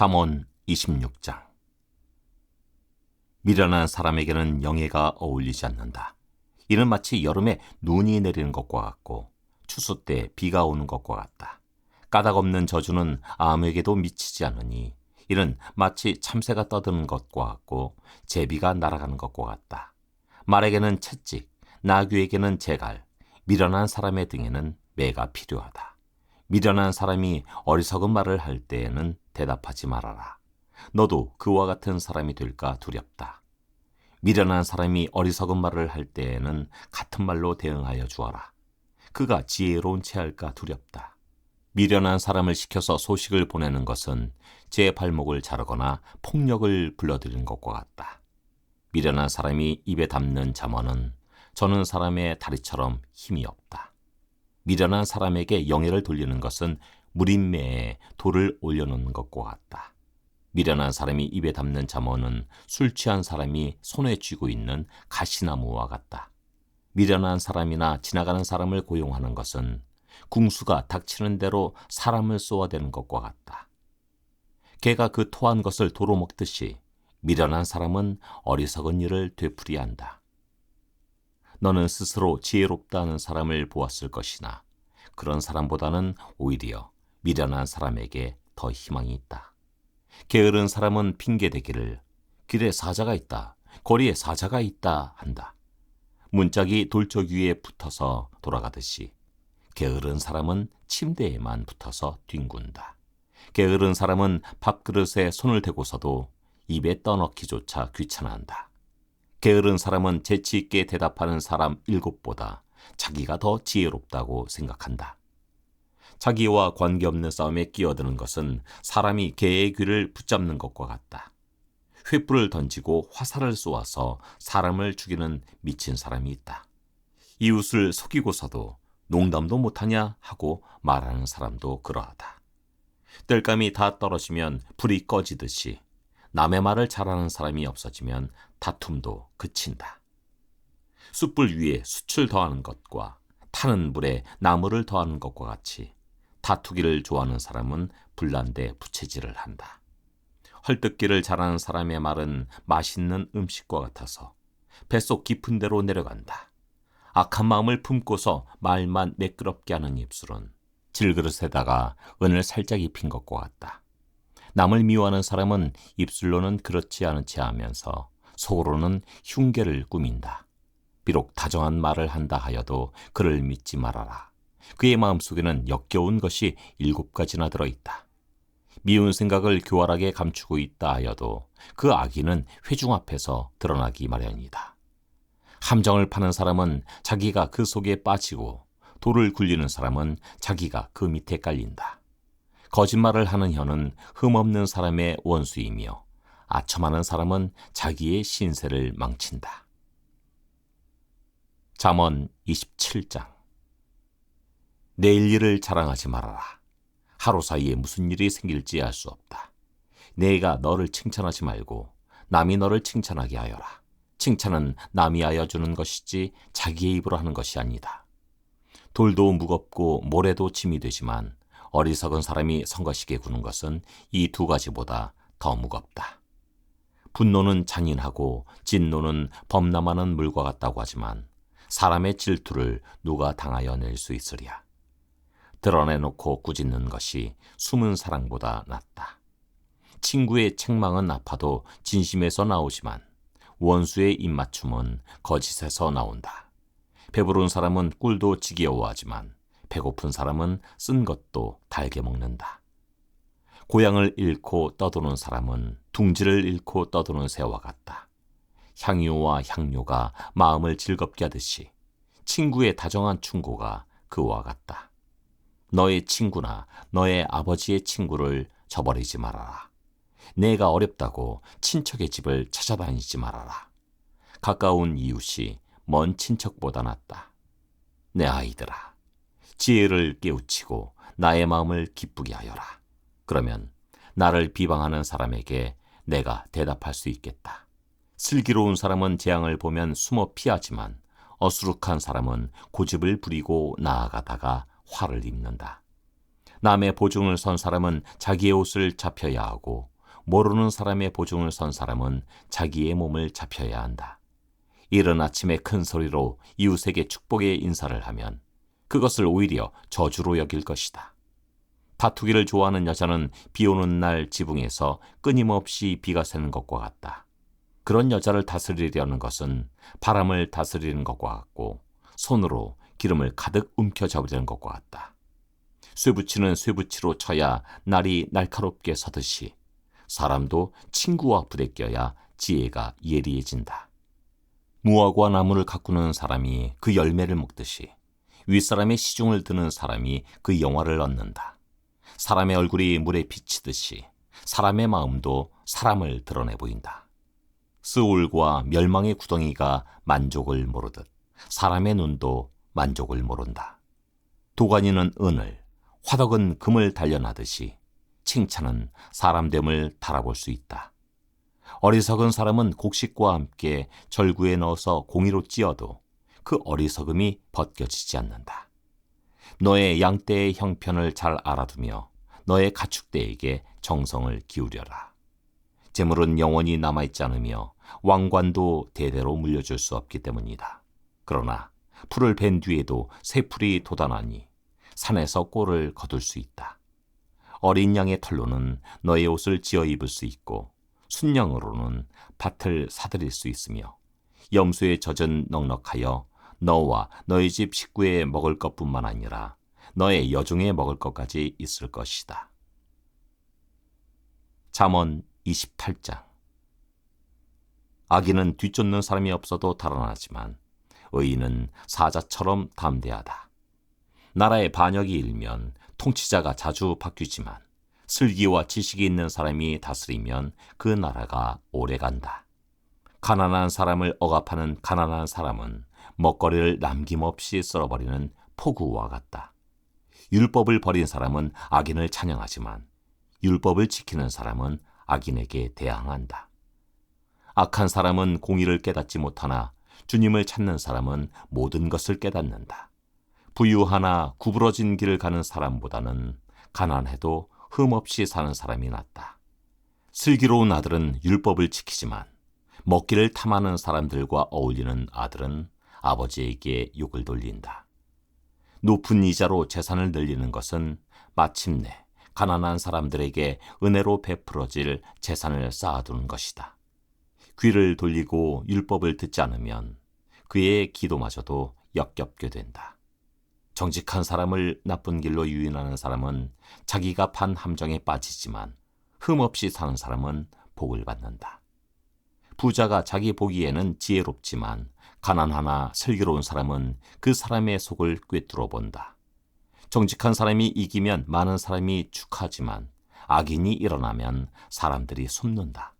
잠언 26장. 미련한 사람에게는 영예가 어울리지 않는다. 이는 마치 여름에 눈이 내리는 것과 같고 추수 때 비가 오는 것과 같다. 까닭 없는 저주는 아무에게도 미치지 않으니 이는 마치 참새가 떠드는 것과 같고 제비가 날아가는 것과 같다. 말에게는 채찍, 나귀에게는 재갈, 미련한 사람의 등에는 매가 필요하다. 미련한 사람이 어리석은 말을 할 때에는 대답하지 말아라. 너도 그와 같은 사람이 될까 두렵다. 미련한 사람이 어리석은 말을 할 때에는 같은 말로 대응하여 주어라. 그가 지혜로운 채 할까 두렵다. 미련한 사람을 시켜서 소식을 보내는 것은 제 발목을 자르거나 폭력을 불러들이는 것과 같다. 미련한 사람이 입에 담는 잠언은 저는 사람의 다리처럼 힘이 없다. 미련한 사람에게 영예를 돌리는 것은 무림매에 돌을 올려놓는 것과 같다. 미련한 사람이 입에 담는 잠언은 술 취한 사람이 손에 쥐고 있는 가시나무와 같다. 미련한 사람이나 지나가는 사람을 고용하는 것은 궁수가 닥치는 대로 사람을 쏘아대는 것과 같다. 개가 그 토한 것을 도로 먹듯이 미련한 사람은 어리석은 일을 되풀이한다. 너는 스스로 지혜롭다 하는 사람을 보았을 것이나 그런 사람보다는 오히려 미련한 사람에게 더 희망이 있다. 게으른 사람은 핑계대기를 길에 사자가 있다, 거리에 사자가 있다 한다. 문짝이 돌적 위에 붙어서 돌아가듯이 게으른 사람은 침대에만 붙어서 뒹군다. 게으른 사람은 밥그릇에 손을 대고서도 입에 떠넣기조차 귀찮아한다. 게으른 사람은 재치 있게 대답하는 사람 7보다 자기가 더 지혜롭다고 생각한다. 자기와 관계없는 싸움에 끼어드는 것은 사람이 개의 귀를 붙잡는 것과 같다. 횃불을 던지고 화살을 쏘아서 사람을 죽이는 미친 사람이 있다. 이웃을 속이고서도 농담도 못하냐 하고 말하는 사람도 그러하다. 땔감이 다 떨어지면 불이 꺼지듯이 남의 말을 잘하는 사람이 없어지면 다툼도 그친다. 숯불 위에 숯을 더하는 것과 타는 불에 나무를 더하는 것과 같이 다투기를 좋아하는 사람은 불난데 부채질을 한다. 헐뜯기를 잘하는 사람의 말은 맛있는 음식과 같아서 뱃속 깊은 데로 내려간다. 악한 마음을 품고서 말만 매끄럽게 하는 입술은 질그릇에다가 은을 살짝 입힌 것과 같다. 남을 미워하는 사람은 입술로는 그렇지 않은 체 하면서 속으로는 흉계를 꾸민다. 비록 다정한 말을 한다 하여도 그를 믿지 말아라. 그의 마음속에는 역겨운 것이 7가지나 들어있다. 미운 생각을 교활하게 감추고 있다 하여도 그 악의는 회중 앞에서 드러나기 마련이다. 함정을 파는 사람은 자기가 그 속에 빠지고 돌을 굴리는 사람은 자기가 그 밑에 깔린다. 거짓말을 하는 혀는 흠없는 사람의 원수이며 아첨하는 사람은 자기의 신세를 망친다. 잠언 27장. 내일 일을 자랑하지 말아라. 하루 사이에 무슨 일이 생길지 알 수 없다. 내가 너를 칭찬하지 말고 남이 너를 칭찬하게 하여라. 칭찬은 남이 하여 주는 것이지 자기의 입으로 하는 것이 아니다. 돌도 무겁고 모래도 짐이 되지만 어리석은 사람이 성거시게 구는 것은 이 2가지보다 더 무겁다. 분노는 잔인하고 진노는 범람하는 물과 같다고 하지만 사람의 질투를 누가 당하여 낼 수 있으랴. 드러내놓고 꾸짖는 것이 숨은 사랑보다 낫다. 친구의 책망은 아파도 진심에서 나오지만 원수의 입맞춤은 거짓에서 나온다. 배부른 사람은 꿀도 지겨워하지만 배고픈 사람은 쓴 것도 달게 먹는다. 고향을 잃고 떠도는 사람은 둥지를 잃고 떠도는 새와 같다. 향유와 향료가 마음을 즐겁게 하듯이 친구의 다정한 충고가 그와 같다. 너의 친구나 너의 아버지의 친구를 저버리지 말아라. 내가 어렵다고 친척의 집을 찾아다니지 말아라. 가까운 이웃이 먼 친척보다 낫다. 내 아이들아, 지혜를 깨우치고 나의 마음을 기쁘게 하여라. 그러면 나를 비방하는 사람에게 내가 대답할 수 있겠다. 슬기로운 사람은 재앙을 보면 숨어 피하지만 어수룩한 사람은 고집을 부리고 나아가다가 화를 입는다. 남의 보증을 선 사람은 자기의 옷을 잡혀야 하고 모르는 사람의 보증을 선 사람은 자기의 몸을 잡혀야 한다. 이른 아침에 큰 소리로 이웃에게 축복의 인사를 하면 그것을 오히려 저주로 여길 것이다. 다투기를 좋아하는 여자는 비 오는 날 지붕에서 끊임없이 비가 새는 것과 같다. 그런 여자를 다스리려는 것은 바람을 다스리는 것과 같고 손으로 기름을 가득 움켜잡으려는 것과 같다. 쇠붙이는 쇠붙이로 쳐야 날이 날카롭게 서듯이 사람도 친구와 부대껴야 지혜가 예리해진다. 무화과 나무를 가꾸는 사람이 그 열매를 먹듯이 윗사람의 시중을 드는 사람이 그 영화를 얻는다. 사람의 얼굴이 물에 비치듯이 사람의 마음도 사람을 드러내 보인다. 스올과 멸망의 구덩이가 만족을 모르듯 사람의 눈도 만족을 모른다. 도가니는 은을, 화덕은 금을 단련하듯이 칭찬은 사람됨을 달아볼 수 있다. 어리석은 사람은 곡식과 함께 절구에 넣어서 공이로 찧어도 그 어리석음이 벗겨지지 않는다. 너의 양떼의 형편을 잘 알아두며 너의 가축대에게 정성을 기울여라. 재물은 영원히 남아있지 않으며 왕관도 대대로 물려줄 수 없기 때문이다. 그러나 풀을 벤 뒤에도 새 풀이 돋아나니 산에서 꼴을 거둘 수 있다. 어린 양의 털로는 너의 옷을 지어 입을 수 있고 순양으로는 밭을 사들일 수 있으며 염소의 젖은 넉넉하여 너와 너희 집 식구의 먹을 것뿐만 아니라 너의 여종의 먹을 것까지 있을 것이다. 잠언 28장. 악인은 뒤쫓는 사람이 없어도 달아나지만 의인은 사자처럼 담대하다. 나라의 반역이 일면 통치자가 자주 바뀌지만 슬기와 지식이 있는 사람이 다스리면 그 나라가 오래간다. 가난한 사람을 억압하는 가난한 사람은 먹거리를 남김없이 쓸어버리는 폭우와 같다. 율법을 버린 사람은 악인을 찬양하지만 율법을 지키는 사람은 악인에게 대항한다. 악한 사람은 공의를 깨닫지 못하나 주님을 찾는 사람은 모든 것을 깨닫는다. 부유하나 구부러진 길을 가는 사람보다는 가난해도 흠없이 사는 사람이 낫다. 슬기로운 아들은 율법을 지키지만 먹기를 탐하는 사람들과 어울리는 아들은 아버지에게 욕을 돌린다. 높은 이자로 재산을 늘리는 것은 마침내 가난한 사람들에게 은혜로 베풀어질 재산을 쌓아두는 것이다. 귀를 돌리고 율법을 듣지 않으면 그의 기도마저도 역겹게 된다. 정직한 사람을 나쁜 길로 유인하는 사람은 자기가 판 함정에 빠지지만 흠없이 사는 사람은 복을 받는다. 부자가 자기 보기에는 지혜롭지만 가난하나 슬기로운 사람은 그 사람의 속을 꿰뚫어 본다. 정직한 사람이 이기면 많은 사람이 축하하지만 악인이 일어나면 사람들이 숨는다.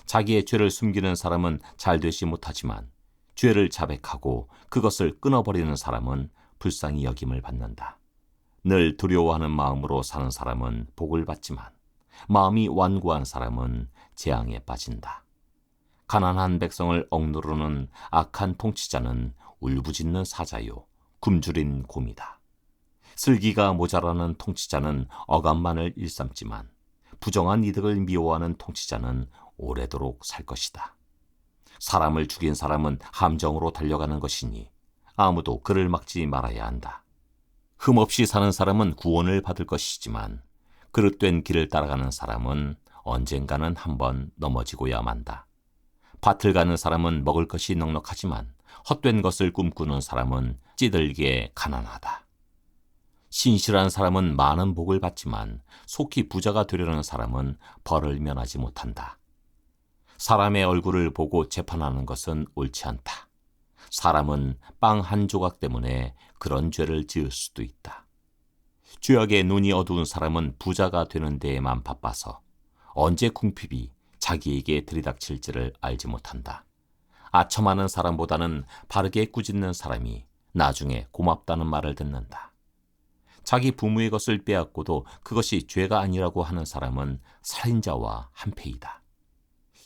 자기의 죄를 숨기는 사람은 잘 되지 못하지만 죄를 자백하고 그것을 끊어버리는 사람은 불쌍히 여김을 받는다. 늘 두려워하는 마음으로 사는 사람은 복을 받지만 마음이 완고한 사람은 재앙에 빠진다. 가난한 백성을 억누르는 악한 통치자는 울부짖는 사자요 굶주린 곰이다. 슬기가 모자라는 통치자는 억압만을 일삼지만 부정한 이득을 미워하는 통치자는 오래도록 살 것이다. 사람을 죽인 사람은 함정으로 달려가는 것이니 아무도 그를 막지 말아야 한다. 흠없이 사는 사람은 구원을 받을 것이지만 그릇된 길을 따라가는 사람은 언젠가는 한번 넘어지고야 만다. 밭을 가는 사람은 먹을 것이 넉넉하지만 헛된 것을 꿈꾸는 사람은 찌들게 가난하다. 신실한 사람은 많은 복을 받지만 속히 부자가 되려는 사람은 벌을 면하지 못한다. 사람의 얼굴을 보고 재판하는 것은 옳지 않다. 사람은 빵 한 조각 때문에 그런 죄를 지을 수도 있다. 죄악에 눈이 어두운 사람은 부자가 되는 데에만 바빠서 언제 궁핍이 자기에게 들이닥칠지를 알지 못한다. 아첨하는 사람보다는 바르게 꾸짖는 사람이 나중에 고맙다는 말을 듣는다. 자기 부모의 것을 빼앗고도 그것이 죄가 아니라고 하는 사람은 살인자와 한패이다.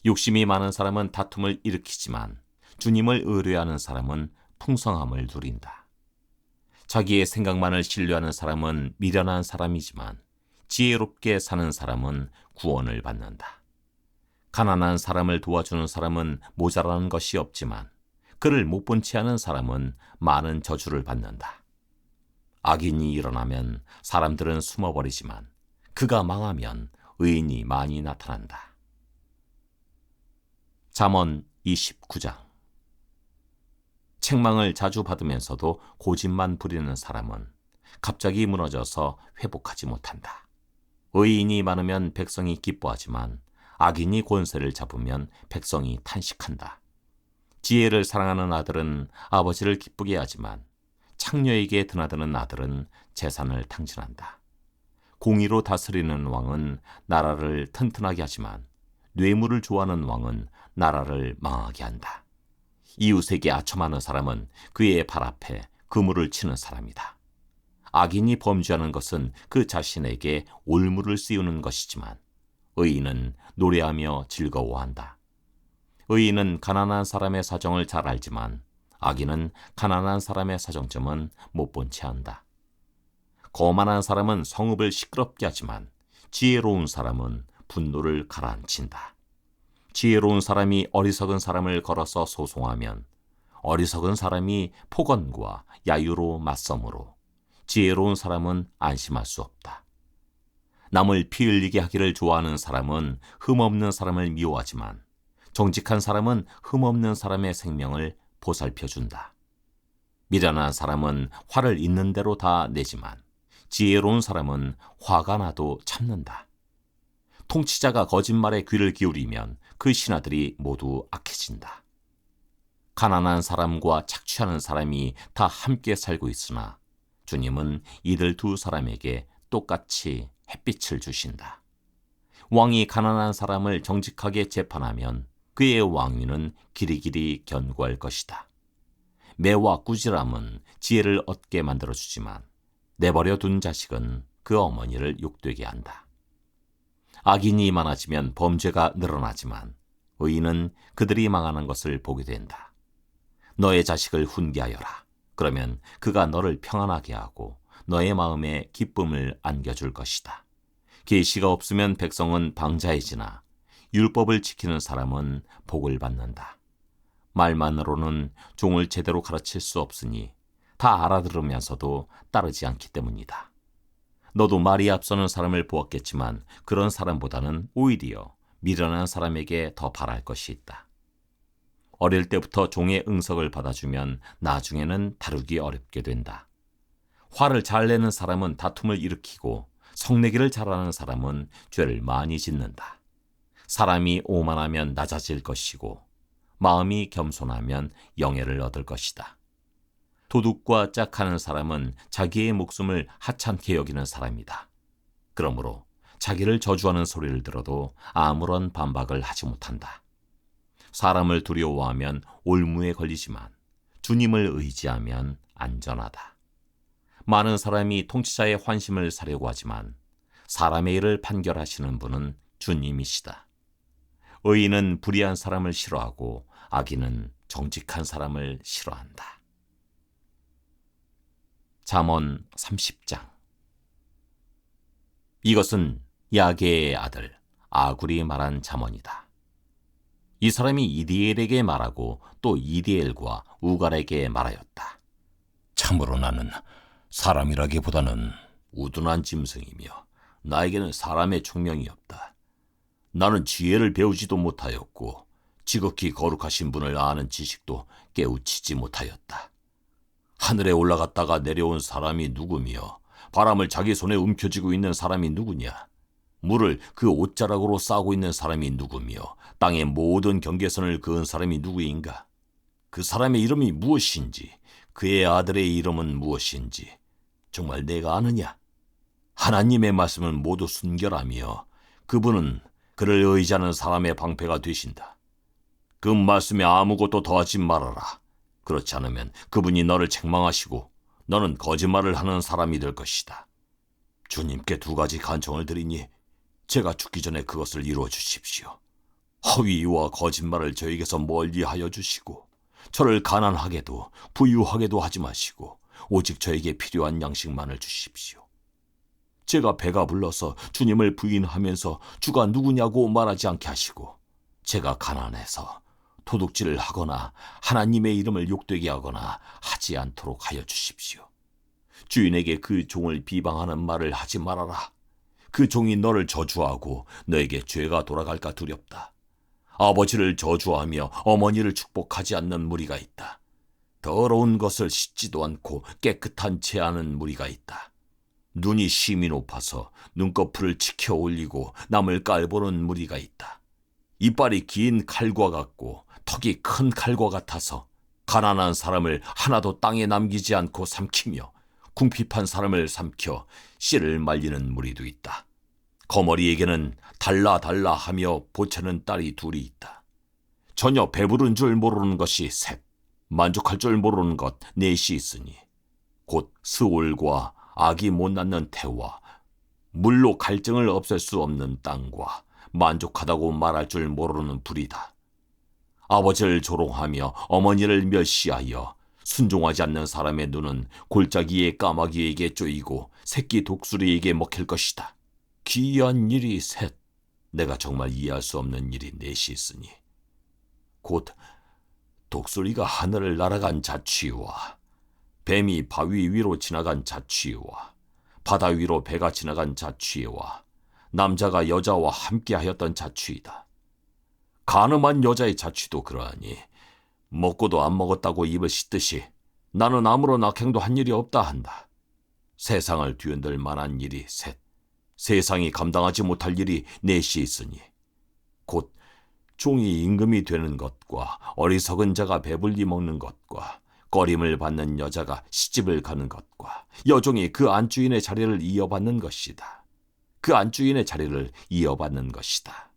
욕심이 많은 사람은 다툼을 일으키지만 주님을 의뢰하는 사람은 풍성함을 누린다. 자기의 생각만을 신뢰하는 사람은 미련한 사람이지만 지혜롭게 사는 사람은 구원을 받는다. 가난한 사람을 도와주는 사람은 모자라는 것이 없지만 그를 못 본 채 하는 사람은 많은 저주를 받는다. 악인이 일어나면 사람들은 숨어버리지만 그가 망하면 의인이 많이 나타난다. 잠언 29장. 책망을 자주 받으면서도 고집만 부리는 사람은 갑자기 무너져서 회복하지 못한다. 의인이 많으면 백성이 기뻐하지만 악인이 권세를 잡으면 백성이 탄식한다. 지혜를 사랑하는 아들은 아버지를 기쁘게 하지만 창녀에게 드나드는 아들은 재산을 탕진한다. 공의로 다스리는 왕은 나라를 튼튼하게 하지만 뇌물을 좋아하는 왕은 나라를 망하게 한다. 이웃에게 아첨하는 사람은 그의 발 앞에 그물을 치는 사람이다. 악인이 범죄하는 것은 그 자신에게 올무를 씌우는 것이지만 의인은 노래하며 즐거워한다. 의인은 가난한 사람의 사정을 잘 알지만 악인은 가난한 사람의 사정점은 못 본 채 한다. 거만한 사람은 성읍을 시끄럽게 하지만 지혜로운 사람은 분노를 가라앉힌다. 지혜로운 사람이 어리석은 사람을 걸어서 소송하면 어리석은 사람이 폭언과 야유로 맞서므로 지혜로운 사람은 안심할 수 없다. 남을 피 흘리게 하기를 좋아하는 사람은 흠없는 사람을 미워하지만 정직한 사람은 흠없는 사람의 생명을 보살펴준다. 미련한 사람은 화를 있는 대로 다 내지만 지혜로운 사람은 화가 나도 참는다. 통치자가 거짓말에 귀를 기울이면 그 신하들이 모두 악해진다. 가난한 사람과 착취하는 사람이 다 함께 살고 있으나 주님은 이들 두 사람에게 똑같이 햇빛을 주신다. 왕이 가난한 사람을 정직하게 재판하면 그의 왕위는 길이길이 견고할 것이다. 매와 꾸지람은 지혜를 얻게 만들어주지만 내버려 둔 자식은 그 어머니를 욕되게 한다. 악인이 많아지면 범죄가 늘어나지만 의인은 그들이 망하는 것을 보게 된다. 너의 자식을 훈계하여라. 그러면 그가 너를 평안하게 하고 너의 마음에 기쁨을 안겨줄 것이다. 계시가 없으면 백성은 방자해지나 율법을 지키는 사람은 복을 받는다. 말만으로는 종을 제대로 가르칠 수 없으니 다 알아들으면서도 따르지 않기 때문이다. 너도 말이 앞서는 사람을 보았겠지만 그런 사람보다는 오히려 미련한 사람에게 더 바랄 것이 있다. 어릴 때부터 종의 응석을 받아주면 나중에는 다루기 어렵게 된다. 화를 잘 내는 사람은 다툼을 일으키고 성내기를 잘하는 사람은 죄를 많이 짓는다. 사람이 오만하면 낮아질 것이고 마음이 겸손하면 영예를 얻을 것이다. 도둑과 짝하는 사람은 자기의 목숨을 하찮게 여기는 사람이다. 그러므로 자기를 저주하는 소리를 들어도 아무런 반박을 하지 못한다. 사람을 두려워하면 올무에 걸리지만 주님을 의지하면 안전하다. 많은 사람이 통치자의 환심을 사려고 하지만 사람의 일을 판결하시는 분은 주님이시다. 의인은 불의한 사람을 싫어하고 악인은 정직한 사람을 싫어한다. 잠언 30장. 이것은 야게의 아들 아굴이 말한 잠언이다. 이 사람이 이디엘에게 말하고 또 이디엘과 우갈에게 말하였다. 참으로 나는 사람이라기보다는 우둔한 짐승이며 나에게는 사람의 총명이 없다. 나는 지혜를 배우지도 못하였고 지극히 거룩하신 분을 아는 지식도 깨우치지 못하였다. 하늘에 올라갔다가 내려온 사람이 누구며 바람을 자기 손에 움켜쥐고 있는 사람이 누구냐? 물을 그 옷자락으로 싸고 있는 사람이 누구며 땅의 모든 경계선을 그은 사람이 누구인가? 그 사람의 이름이 무엇인지 그의 아들의 이름은 무엇인지 정말 내가 아느냐? 하나님의 말씀은 모두 순결하며 그분은 그를 의지하는 사람의 방패가 되신다. 그 말씀에 아무것도 더하지 말아라. 그렇지 않으면 그분이 너를 책망하시고 너는 거짓말을 하는 사람이 될 것이다. 주님께 두 가지 간청을 드리니 제가 죽기 전에 그것을 이루어 주십시오. 허위와 거짓말을 저에게서 멀리하여 주시고 저를 가난하게도 부유하게도 하지 마시고 오직 저에게 필요한 양식만을 주십시오. 제가 배가 불러서 주님을 부인하면서 주가 누구냐고 말하지 않게 하시고, 제가 가난해서 도둑질을 하거나 하나님의 이름을 욕되게 하거나 하지 않도록 하여 주십시오. 주인에게 그 종을 비방하는 말을 하지 말아라. 그 종이 너를 저주하고 너에게 죄가 돌아갈까 두렵다. 아버지를 저주하며 어머니를 축복하지 않는 무리가 있다. 더러운 것을 씻지도 않고 깨끗한 채 하는 무리가 있다. 눈이 심히 높아서 눈꺼풀을 치켜 올리고 남을 깔보는 무리가 있다. 이빨이 긴 칼과 같고 턱이 큰 칼과 같아서 가난한 사람을 하나도 땅에 남기지 않고 삼키며 궁핍한 사람을 삼켜 씨를 말리는 무리도 있다. 거머리에게는 달라 하며 보채는 딸이 둘이 있다. 전혀 배부른 줄 모르는 것이 셋, 만족할 줄 모르는 것 넷이 있으니 곧 스올과 아기 못 낳는 태와 물로 갈증을 없앨 수 없는 땅과 만족하다고 말할 줄 모르는 불이다. 아버지를 조롱하며 어머니를 멸시하여 순종하지 않는 사람의 눈은 골짜기의 까마귀에게 쪼이고 새끼 독수리에게 먹힐 것이다. 기이한 일이 셋, 내가 정말 이해할 수 없는 일이 넷이 있으니 곧 독수리가 하늘을 날아간 자취와 뱀이 바위 위로 지나간 자취와 바다 위로 배가 지나간 자취와 남자가 여자와 함께하였던 자취이다. 간음한 여자의 자취도 그러하니 먹고도 안 먹었다고 입을 씻듯이 나는 아무런 악행도 한 일이 없다 한다. 세상을 뒤흔들 만한 일이 셋, 세상이 감당하지 못할 일이 넷이 있으니 곧 종이 임금이 되는 것과 어리석은 자가 배불리 먹는 것과 꺼림을 받는 여자가 시집을 가는 것과 여종이 그 안주인의 자리를 이어받는 것이다. 그 안주인의 자리를 이어받는 것이다.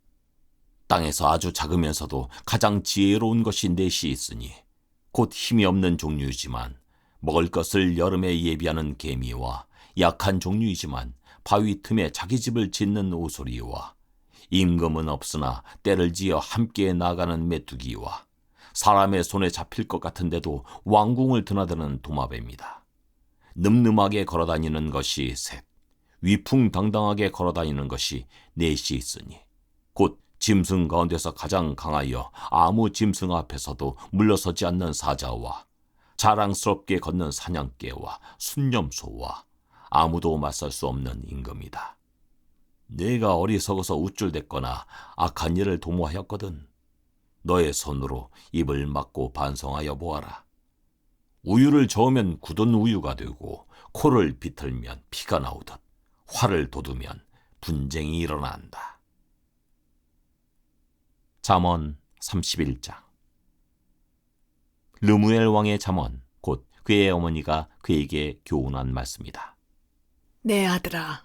땅에서 아주 작으면서도 가장 지혜로운 것이 넷이 있으니 곧 힘이 없는 종류이지만 먹을 것을 여름에 예비하는 개미와 약한 종류이지만 바위 틈에 자기 집을 짓는 오소리와 임금은 없으나 때를 지어 함께 나가는 메뚜기와 사람의 손에 잡힐 것 같은데도 왕궁을 드나드는 도마뱀이다. 늠름하게 걸어다니는 것이 셋, 위풍당당하게 걸어다니는 것이 넷이 있으니 곧 짐승 가운데서 가장 강하여 아무 짐승 앞에서도 물러서지 않는 사자와 자랑스럽게 걷는 사냥개와 순념소와 아무도 맞설 수 없는 임금이다. 내가 어리석어서 우쭐댔거나 악한 일을 도모하였거든 너의 손으로 입을 막고 반성하여 보아라. 우유를 저으면 굳은 우유가 되고 코를 비틀면 피가 나오듯 활을 돋우면 분쟁이 일어난다. 잠언 31장. 르무엘 왕의 잠언, 곧 그의 어머니가 그에게 교훈한 말씀이다. 내 아들아,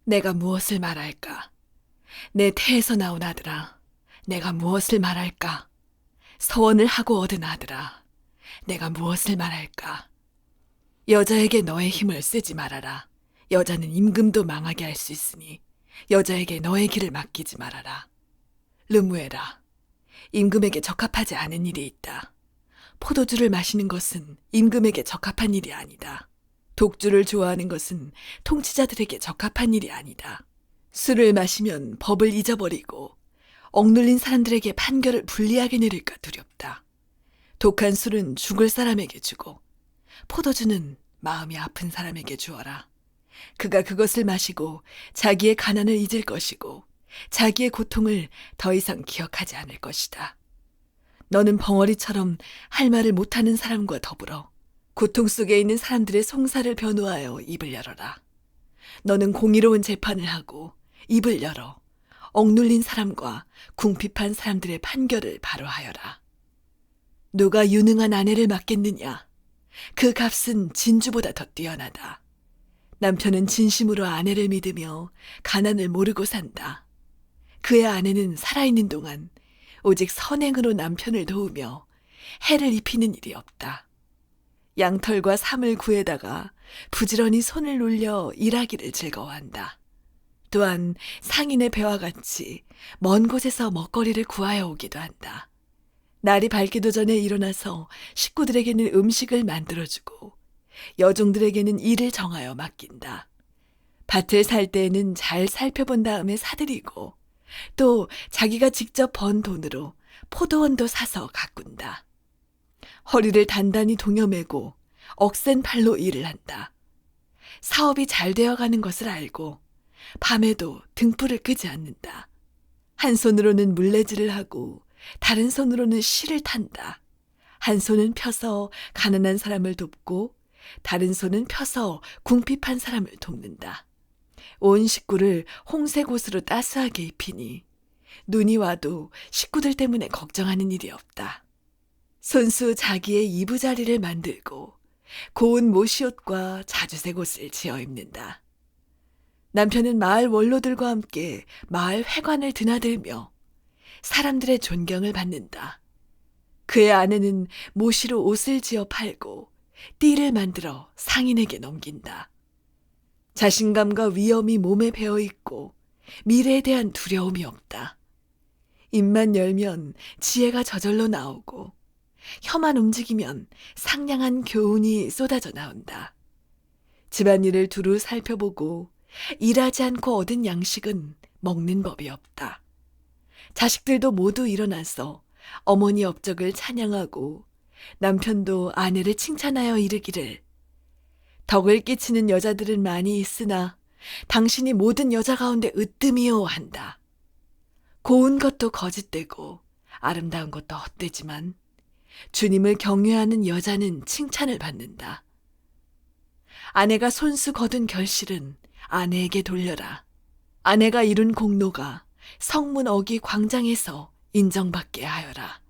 내가 무엇을 말할까? 내 태에서 나온 아들아, 내가 무엇을 말할까? 서원을 하고 얻은 아들아, 내가 무엇을 말할까? 여자에게 너의 힘을 쓰지 말아라. 여자는 임금도 망하게 할 수 있으니 여자에게 너의 길을 맡기지 말아라. 르무엘아, 임금에게 적합하지 않은 일이 있다. 포도주를 마시는 것은 임금에게 적합한 일이 아니다. 독주를 좋아하는 것은 통치자들에게 적합한 일이 아니다. 술을 마시면 법을 잊어버리고 억눌린 사람들에게 판결을 불리하게 내릴까 두렵다. 독한 술은 죽을 사람에게 주고 포도주는 마음이 아픈 사람에게 주어라. 그가 그것을 마시고 자기의 가난을 잊을 것이고 자기의 고통을 더 이상 기억하지 않을 것이다. 너는 벙어리처럼 할 말을 못하는 사람과 더불어 고통 속에 있는 사람들의 송사를 변호하여 입을 열어라. 너는 공의로운 재판을 하고 입을 열어 억눌린 사람과 궁핍한 사람들의 판결을 바로하여라. 누가 유능한 아내를 맡겠느냐? 그 값은 진주보다 더 뛰어나다. 남편은 진심으로 아내를 믿으며 가난을 모르고 산다. 그의 아내는 살아있는 동안 오직 선행으로 남편을 도우며 해를 입히는 일이 없다. 양털과 삼을 구에다가 부지런히 손을 놀려 일하기를 즐거워한다. 또한 상인의 배와 같이 먼 곳에서 먹거리를 구하여 오기도 한다. 날이 밝기도 전에 일어나서 식구들에게는 음식을 만들어주고 여종들에게는 일을 정하여 맡긴다. 밭을 살 때에는 잘 살펴본 다음에 사들이고 또 자기가 직접 번 돈으로 포도원도 사서 가꾼다. 허리를 단단히 동여매고 억센 팔로 일을 한다. 사업이 잘 되어가는 것을 알고 밤에도 등불을 끄지 않는다. 한 손으로는 물레질을 하고 다른 손으로는 실을 탄다. 한 손은 펴서 가난한 사람을 돕고 다른 손은 펴서 궁핍한 사람을 돕는다. 온 식구를 홍색 옷으로 따스하게 입히니 눈이 와도 식구들 때문에 걱정하는 일이 없다. 손수 자기의 이부자리를 만들고 고운 모시옷과 자주색 옷을 지어 입는다. 남편은 마을 원로들과 함께 마을 회관을 드나들며 사람들의 존경을 받는다. 그의 아내는 모시로 옷을 지어 팔고 띠를 만들어 상인에게 넘긴다. 자신감과 위엄이 몸에 배어 있고 미래에 대한 두려움이 없다. 입만 열면 지혜가 저절로 나오고 혀만 움직이면 상냥한 교훈이 쏟아져 나온다. 집안일을 두루 살펴보고 일하지 않고 얻은 양식은 먹는 법이 없다. 자식들도 모두 일어나서 어머니 업적을 찬양하고 남편도 아내를 칭찬하여 이르기를 덕을 끼치는 여자들은 많이 있으나 당신이 모든 여자 가운데 으뜸이요 한다. 고운 것도 거짓되고 아름다운 것도 헛되지만 주님을 경외하는 여자는 칭찬을 받는다. 아내가 손수 거둔 결실은 아내에게 돌려라. 아내가 이룬 공로가 성문 어기 광장에서 인정받게 하여라.